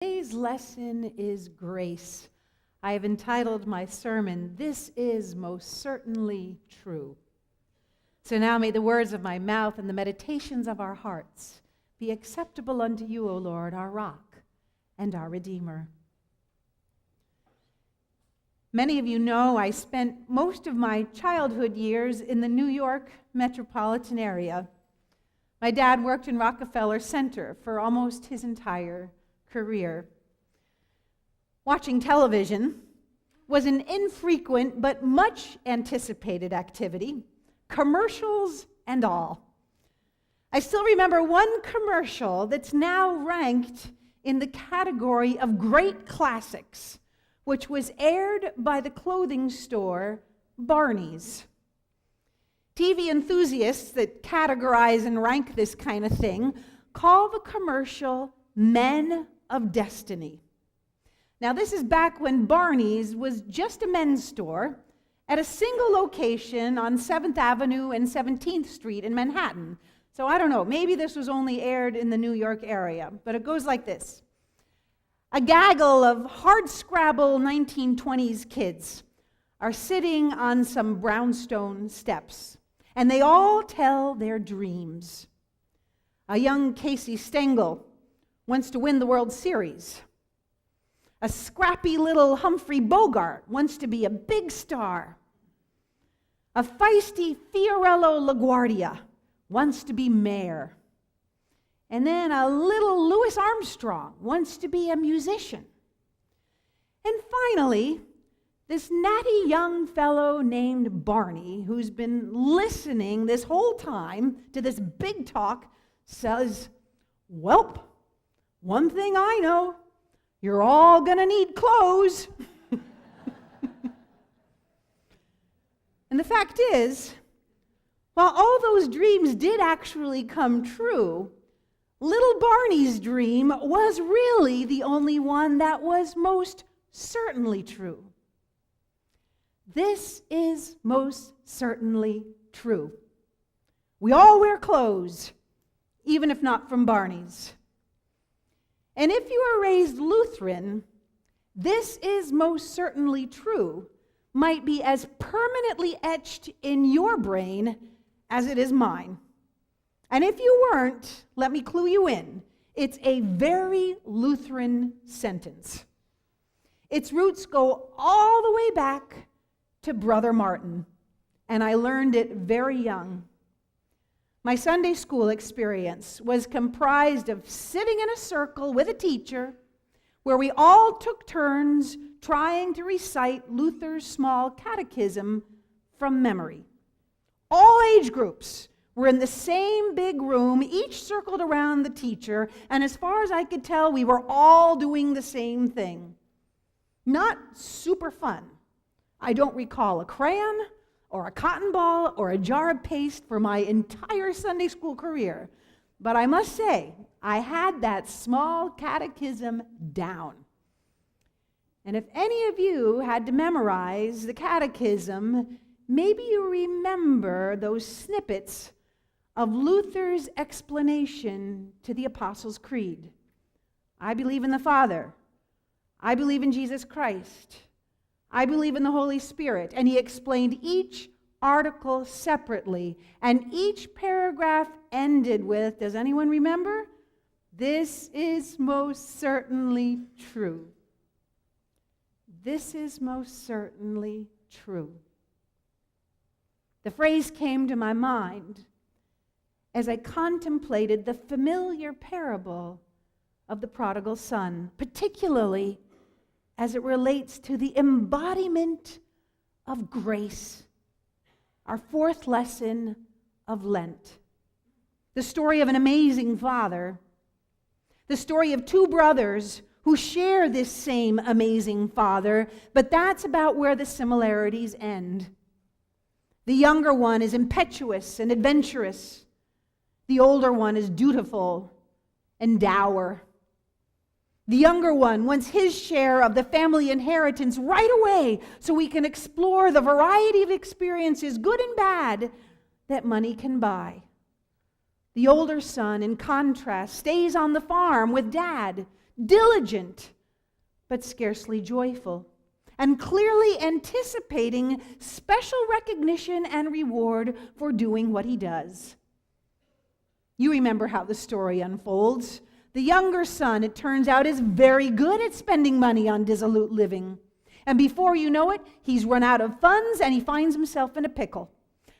Today's lesson is grace. I have entitled my sermon, "This is most certainly true." So now may the words of my mouth and the meditations of our hearts be acceptable unto you, O Lord, our rock and our Redeemer. Many of you know I spent most of my childhood years in the New York metropolitan area. My dad worked in Rockefeller Center for almost his entire career. Watching television was an infrequent but much anticipated activity, commercials and all. I still remember one commercial that's now ranked in the category of great classics, which was aired by the clothing store Barney's. TV enthusiasts that categorize and rank this kind of thing call the commercial Men of Destiny. Now, this is back when Barney's was just a men's store at a single location on 7th Avenue and 17th Street in Manhattan. So I don't know, maybe this was only aired in the New York area, but it goes like this. A gaggle of hardscrabble 1920s kids are sitting on some brownstone steps, and they all tell their dreams. A young Casey Stengel wants to win the World Series. A scrappy little Humphrey Bogart wants to be a big star. A feisty Fiorello LaGuardia wants to be mayor. And then a little Louis Armstrong wants to be a musician. And finally, this natty young fellow named Barney, who's been listening this whole time to this big talk, says, "Welp, one thing I know, you're all gonna need clothes." And the fact is, while all those dreams did actually come true, little Barney's dream was really the only one that was most certainly true. This is most certainly true. We all wear clothes, even if not from Barney's. And if you are raised Lutheran, "this is most certainly true" might be as permanently etched in your brain as it is mine. And if you weren't, let me clue you in. It's a very Lutheran sentence. Its roots go all the way back to Brother Martin, and I learned it very young. My Sunday school experience was comprised of sitting in a circle with a teacher where we all took turns trying to recite Luther's small catechism from memory. All age groups were in the same big room, each circled around the teacher, and as far as I could tell, we were all doing the same thing. Not super fun. I don't recall a crayon or a cotton ball or a jar of paste for my entire Sunday school career, but I must say, I had that small catechism down. And if any of you had to memorize the catechism, maybe you remember those snippets of Luther's explanation to the Apostles' Creed. I believe in the Father. I believe in Jesus Christ. I believe in the Holy Spirit. And he explained each article separately. And each paragraph ended with, does anyone remember? "This is most certainly true." This is most certainly true. The phrase came to my mind as I contemplated the familiar parable of the prodigal son, particularly as it relates to the embodiment of grace, our fourth lesson of Lent. The story of an amazing father, the story of two brothers who share this same amazing father, but that's about where the similarities end. The younger one is impetuous and adventurous. The older one is dutiful and dour. The younger one wants his share of the family inheritance right away so he can explore the variety of experiences, good and bad, that money can buy. The older son, in contrast, stays on the farm with dad, diligent, but scarcely joyful, and clearly anticipating special recognition and reward for doing what he does. You remember how the story unfolds. The younger son, it turns out, is very good at spending money on dissolute living. And before you know it, he's run out of funds and he finds himself in a pickle.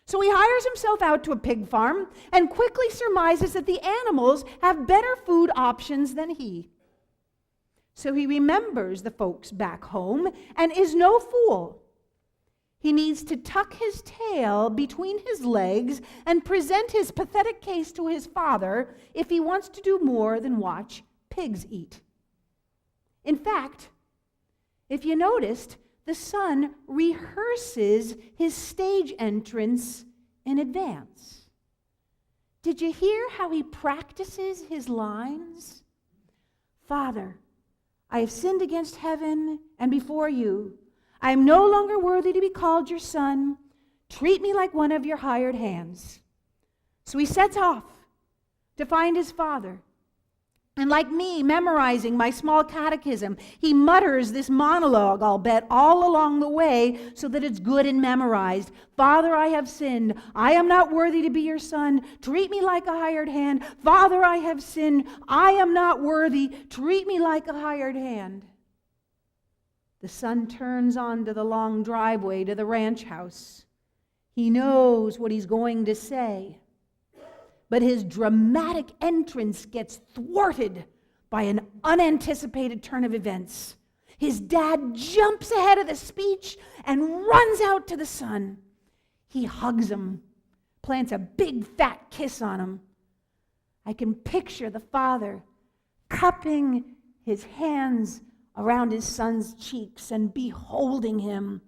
So he hires himself out to a pig farm and quickly surmises that the animals have better food options than he. So he remembers the folks back home and is no fool. He needs to tuck his tail between his legs and present his pathetic case to his father if he wants to do more than watch pigs eat. In fact, if you noticed, the son rehearses his stage entrance in advance. Did you hear how he practices his lines? Father, I have sinned against heaven and before you. I am no longer worthy to be called your son. Treat me like one of your hired hands. So he sets off to find his father. And like me, memorizing my small catechism, he mutters this monologue, I'll bet, all along the way so that it's good and memorized. Father, I have sinned. I am not worthy to be your son. Treat me like a hired hand. Father, I have sinned. I am not worthy. Treat me like a hired hand. The son turns onto the long driveway to the ranch house. He knows what he's going to say. But his dramatic entrance gets thwarted by an unanticipated turn of events. His dad jumps ahead of the speech and runs out to the son. He hugs him, plants a big fat kiss on him. I can picture the father cupping his hands around his son's cheeks and beholding him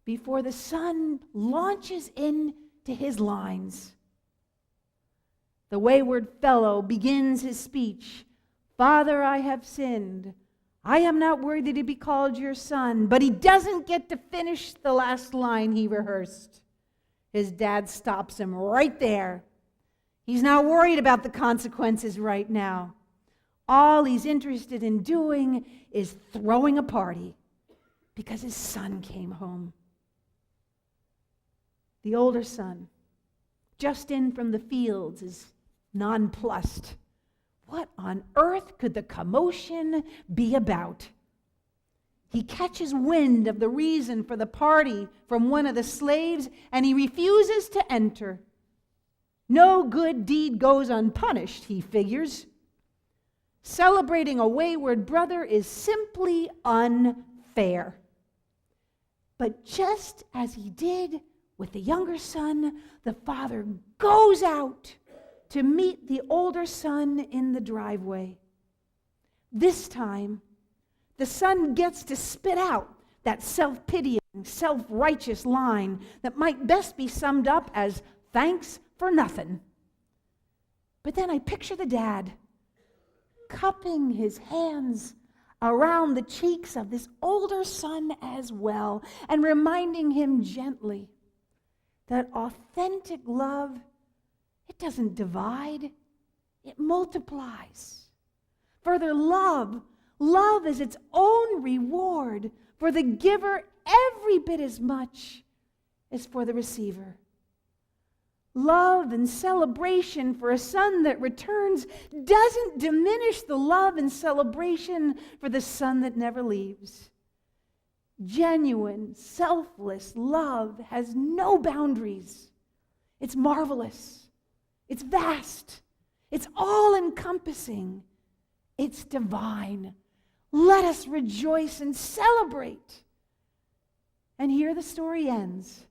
before the son launches into his lines. The wayward fellow begins his speech. Father, I have sinned. I am not worthy to be called your son. But he doesn't get to finish the last line he rehearsed. His dad stops him right there. He's not worried about the consequences right now. All he's interested in doing is throwing a party because his son came home. The older son, just in from the fields, is nonplussed. What on earth could the commotion be about? He catches wind of the reason for the party from one of the slaves, and he refuses to enter. No good deed goes unpunished, he figures. Celebrating a wayward brother is simply unfair. But just as he did with the younger son, the father goes out to meet the older son in the driveway. This time, the son gets to spit out that self-pitying, self-righteous line that might best be summed up as thanks for nothing. But then I picture the dad cupping his hands around the cheeks of this older son as well and reminding him gently that authentic love, it doesn't divide, it multiplies. Further, love is its own reward for the giver every bit as much as for the receiver. Love and celebration for a son that returns doesn't diminish the love and celebration for the son that never leaves. Genuine, selfless love has no boundaries. It's marvelous. It's vast. It's all-encompassing. It's divine. Let us rejoice and celebrate. And here the story ends.